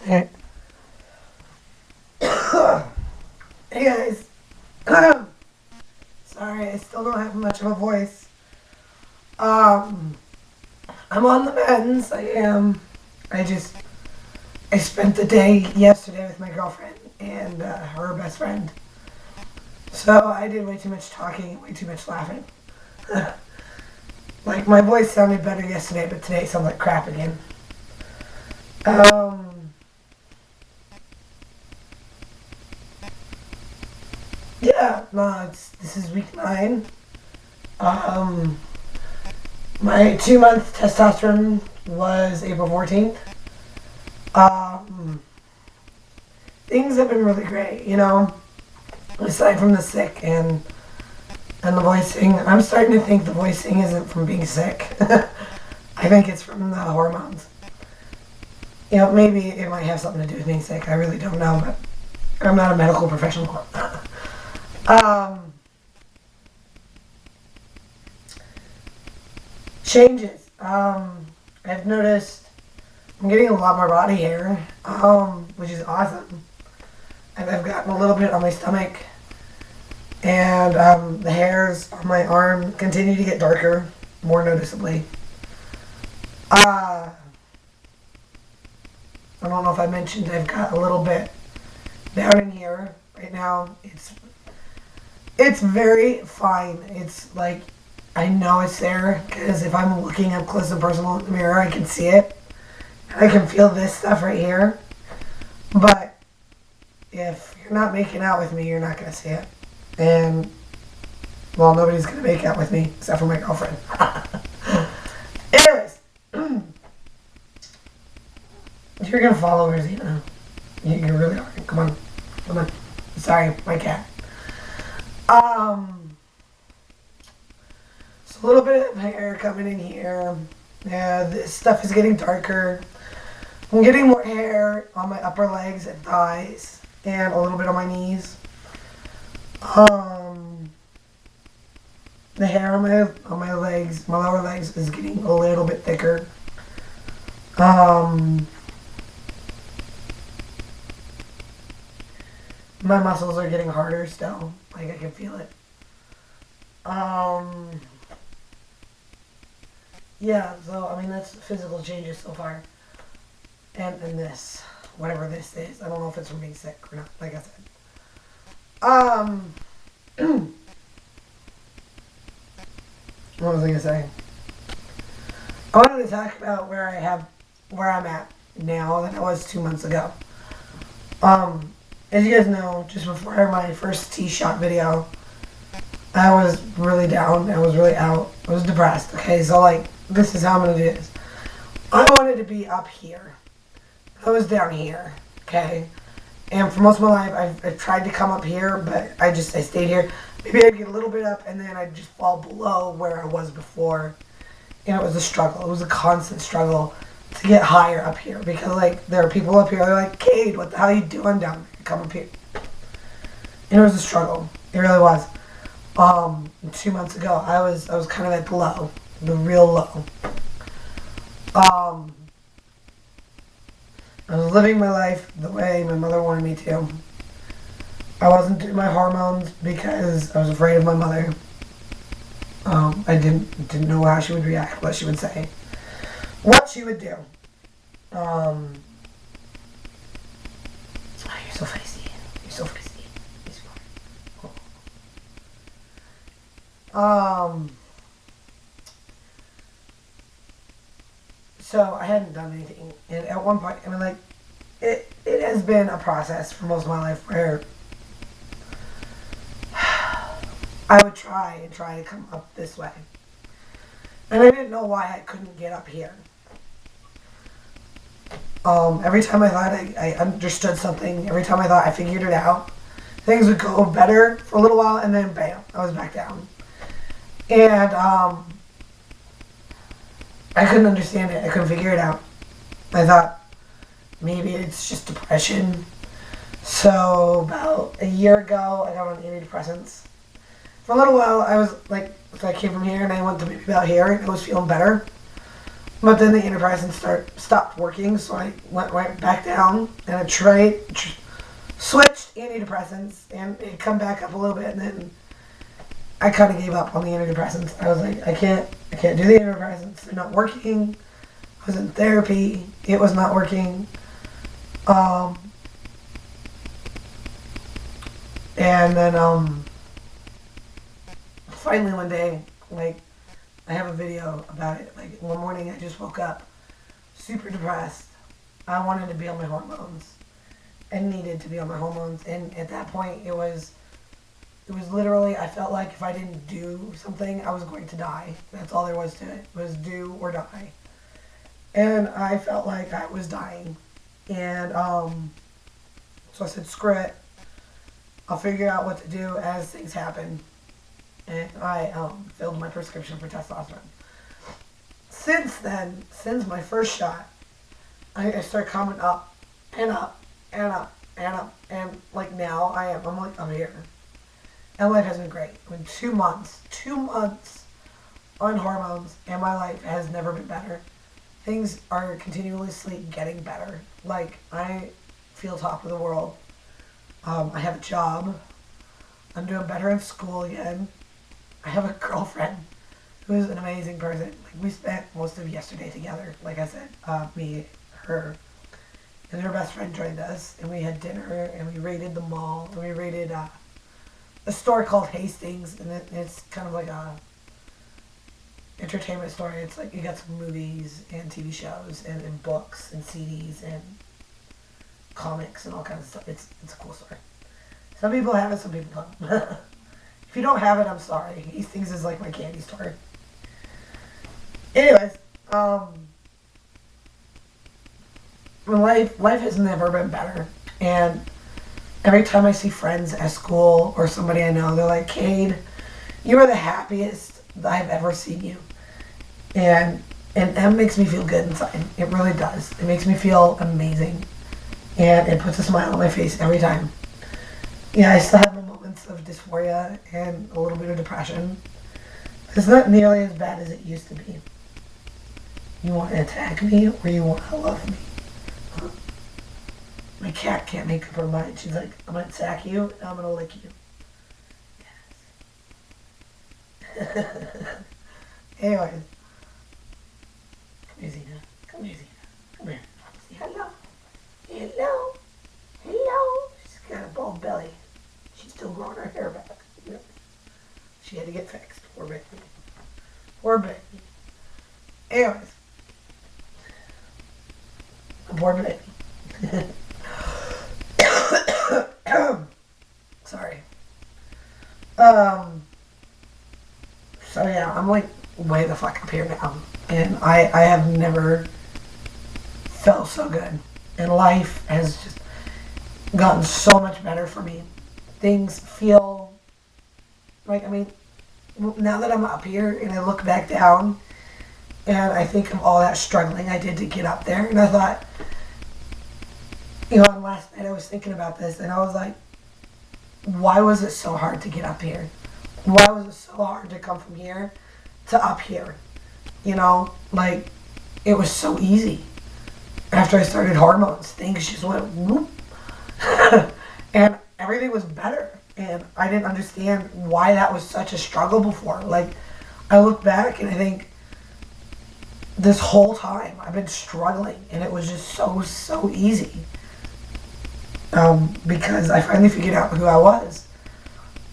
Hey guys. Sorry, I still don't have much of a voice. Um, I'm on the mends. I am. I just I spent the day yesterday with my girlfriend and her best friend. So I did way too much talking, way too much laughing. Like my voice sounded better yesterday, but today it sounds like crap again. Um, yeah, no, this is week 9. Um, my 2 month testosterone was April 14th. Um, Things have been really great, aside from the sick and the voicing. I'm starting to think the voicing isn't from being sick. I think it's from the hormones. Maybe it might have something to do with being sick. I really don't know, but I'm not a medical professional. um, Changes. I've noticed I'm getting a lot more body hair, which is awesome. And I've gotten a little bit on my stomach, and the hairs on my arm continue to get darker, more noticeably. I don't know if I mentioned I've got a little bit down in here right now. It's very fine. It's like I know it's there because if I'm looking up close and personal in the mirror, I can see it. I can feel this stuff right here. But if you're not making out with me, you're not going to see it. And, well, nobody's going to make out with me except for my girlfriend. Anyways, you're going to follow Rosina. You really are. Come on. Come on. Sorry, my cat. So a little bit of hair coming in here. Yeah, this stuff is getting darker. I'm getting more hair on my upper legs and thighs, and a little bit on my knees. The hair on my legs, my lower legs, is getting a little bit thicker. My muscles are getting harder still. Like I can feel it. Yeah. So I mean that's physical changes so far. And this, whatever this is, I don't know if it's from being sick or not. Like I said. What was I gonna say? I wanted to talk about where I'm at now than I was 2 months ago. As you guys know, just before my first T-shot video, I was really down. I was really out. I was depressed. Okay, so like, this is how I'm gonna do this. I wanted to be up here. I was down here. Okay, and for most of my life, I've tried to come up here, but I stayed here. Maybe I'd get a little bit up, and then I'd just fall below where I was before. And it was a struggle. It was a constant struggle to get higher up here because like there are people up here. They're like, Cade, what the hell are you doing down there? Come up here. And it was a struggle. It really was. 2 months ago, I was kind of at the low, the real low. I was living my life the way my mother wanted me to. I wasn't doing my hormones because I was afraid of my mother. I didn't know how she would react, what she would say, what she would do. Oh, you're so feisty. You're so feisty. So I hadn't done anything, and at one point, I mean, like, it has been a process for most of my life where I would try to come up this way. And I didn't know why I couldn't get up here. Every time I thought I understood something, every time I thought I figured it out, things would go better for a little while, and then bam, I was back down. And I couldn't understand it. I couldn't figure it out. I thought maybe it's just depression. So about a year ago, I got on antidepressants. For a little while, I was like, so I came from here and I went to maybe about here, and I was feeling better. But then the antidepressants stopped working, so I went right back down and I switched antidepressants, and it come back up a little bit, and then I kind of gave up on the antidepressants. I was like, I can't do the antidepressants. They're not working. I was in therapy. It was not working. And then finally one day, like, I have a video about it. Like, one morning I just woke up super depressed. I wanted to be on my hormones. I needed to be on my hormones, and at that point it was literally, I felt like if I didn't do something, I was going to die. That's all there was to it, was do or die. And I felt like I was dying. And so I said, screw it. I'll figure out what to do as things happen. And I filled my prescription for testosterone. Since then, since my first shot, I started coming up and up and up and up. And like now, I'm like, I'm here. And life has been great. I mean, 2 months on hormones, and my life has never been better. Things are continuously getting better. Like, I feel top of the world. I have a job. I'm doing better in school again. I have a girlfriend who is an amazing person. Like, we spent most of yesterday together. Like I said, me, her, and her best friend joined us, and we had dinner, and we raided the mall, and we raided a store called Hastings, and it's kind of like a entertainment store. It's like you got some movies and TV shows and books and CDs and comics and all kinds of stuff. It's a cool store. Some people have it, some people don't. If you don't have it, I'm sorry. Hastings is like my candy store. Anyways, life has never been better, and every time I see friends at school or somebody I know, they're like, Cade, you are the happiest I've ever seen you. And that makes me feel good inside. It really does. It makes me feel amazing. And it puts a smile on my face every time. Yeah, I still have my moments of dysphoria and a little bit of depression. It's not nearly as bad as it used to be. You want to attack me or you want to love me? Huh? My cat can't make up her mind. She's like, I'm going to attack you and I'm going to lick you. Yes. Anyways. Come here, Zena. Come here, Zena. Come here. Say hello. Hello. Hello. She's got a bald belly. She's still growing her hair back. She had to get fixed. Poor baby. Poor baby. Anyways. Poor baby. Sorry. So yeah, I'm like way the fuck up here now. And I have never felt so good. And life has just gotten so much better for me. Things feel like, I mean, now that I'm up here and I look back down and I think of all that struggling I did to get up there, and I thought, you know, last night I was thinking about this and I was like, why was it so hard to get up here? Why was it so hard to come from here to up here? You know, like, it was so easy. After I started hormones, things just went whoop. And everything was better. And I didn't understand why that was such a struggle before. Like, I look back and I think this whole time I've been struggling and it was just so easy. Because I finally figured out who I was.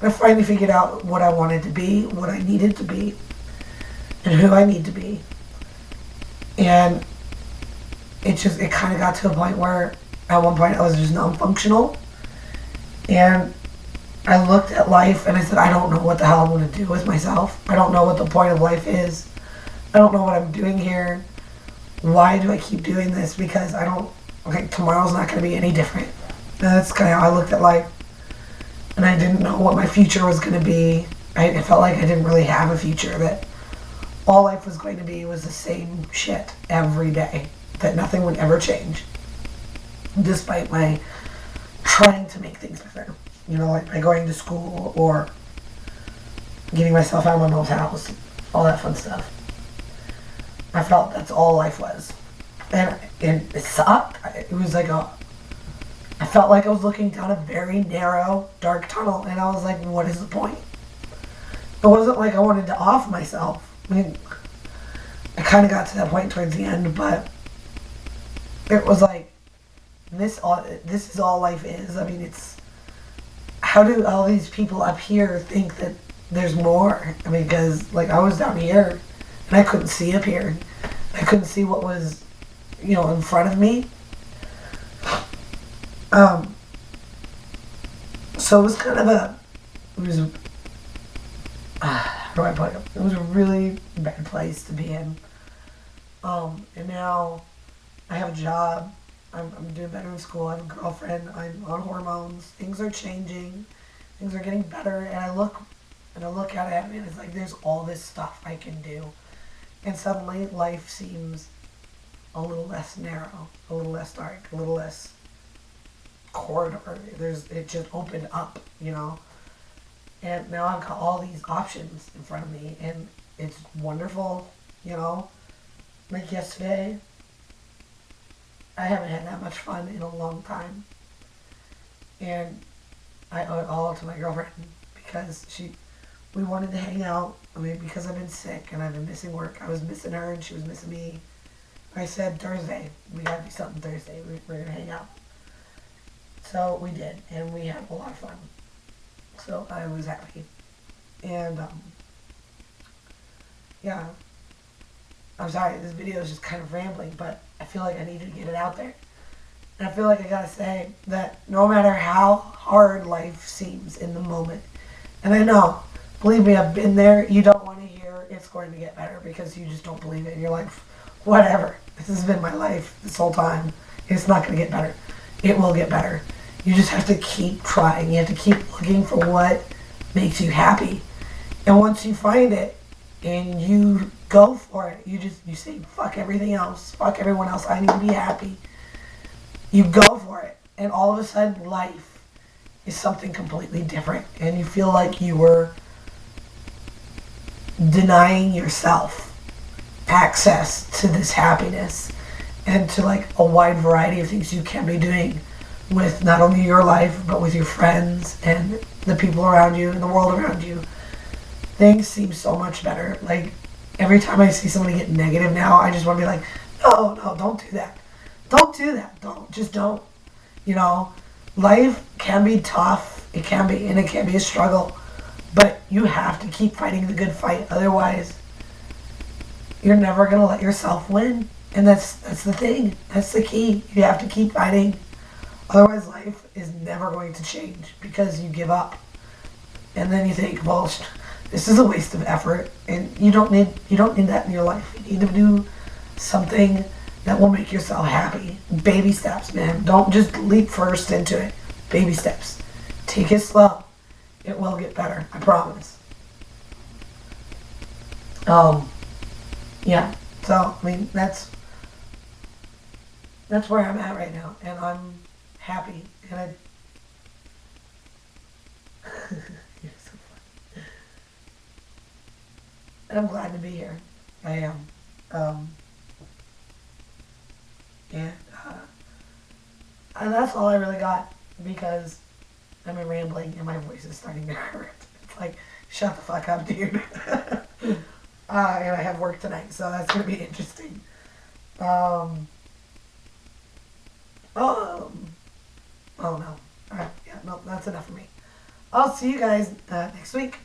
I finally figured out what I wanted to be, what I needed to be, and who I need to be. And it kind of got to a point where at one point I was just non-functional. And I looked at life and I said, I don't know what the hell I'm going to do with myself. I don't know what the point of life is. I don't know what I'm doing here. Why do I keep doing this? Because tomorrow's not going to be any different. And that's kind of how I looked at life. And I didn't know what my future was going to be. I felt like I didn't really have a future, that all life was going to be was the same shit every day, that nothing would ever change, despite my trying to make things better. You know, like by going to school or getting myself out of my mom's house, all that fun stuff. I felt that's all life was. And it sucked. It was like I felt like I was looking down a very narrow, dark tunnel, and I was like, what is the point? It wasn't like I wanted to off myself. I mean, I kind of got to that point towards the end, but it was like, this is all life is. I mean, it's, how do all these people up here think that there's more? I mean, because, like, I was down here, and I couldn't see up here. I couldn't see what was, in front of me. So it was kind of how do I put it? It was a really bad place to be in. And now I have a job. I'm doing better in school. I have a girlfriend. I'm on hormones. Things are changing. Things are getting better. And I look at it and it's like there's all this stuff I can do. And suddenly life seems a little less narrow, a little less dark, a little less corridor. It just opened up, And now I've got all these options in front of me, and it's wonderful, Like yesterday, I haven't had that much fun in a long time, and I owe it all to my girlfriend because we wanted to hang out. I mean, because I've been sick and I've been missing work. I was missing her and she was missing me. I said Thursday, we gotta do something Thursday. We're gonna hang out. So we did, and we had a lot of fun. So I was happy. And, yeah. I'm sorry, this video is just kind of rambling, but I feel like I needed to get it out there. And I feel like I gotta say that no matter how hard life seems in the moment, and I know, believe me, I've been there, you don't want to hear it's going to get better because you just don't believe it. You're like, whatever, this has been my life this whole time. It's not going to get better. It will get better. You just have to keep trying. You have to keep looking for what makes you happy. And once you find it and you go for it, you say, fuck everything else, fuck everyone else, I need to be happy. You go for it. And all of a sudden life is something completely different. And you feel like you were denying yourself access to this happiness and to like a wide variety of things you can be doing with not only your life but with your friends and the people around you and the world around you. Things seem so much better. Like every time I see somebody get negative now, I just want to be like, no, don't do that. Don't do that. Don't. Life can be tough. It can be a struggle. But you have to keep fighting the good fight. Otherwise, you're never going to let yourself win. And that's the thing. That's the key. You have to keep fighting. Otherwise, life is never going to change because you give up. And then you think, well, this is a waste of effort. And you don't need that in your life. You need to do something that will make yourself happy. Baby steps, man. Don't just leap first into it. Baby steps. Take it slow. It will get better. I promise. Yeah. So, I mean, that's where I'm at right now. And I'm happy. And you're so funny. And I'm glad to be here. I am. And that's all I really got because I've been rambling and my voice is starting to hurt. It's like, shut the fuck up, dude. And I have work tonight, so that's going to be interesting. Oh no. Alright, yeah, no, that's enough for me. I'll see you guys next week.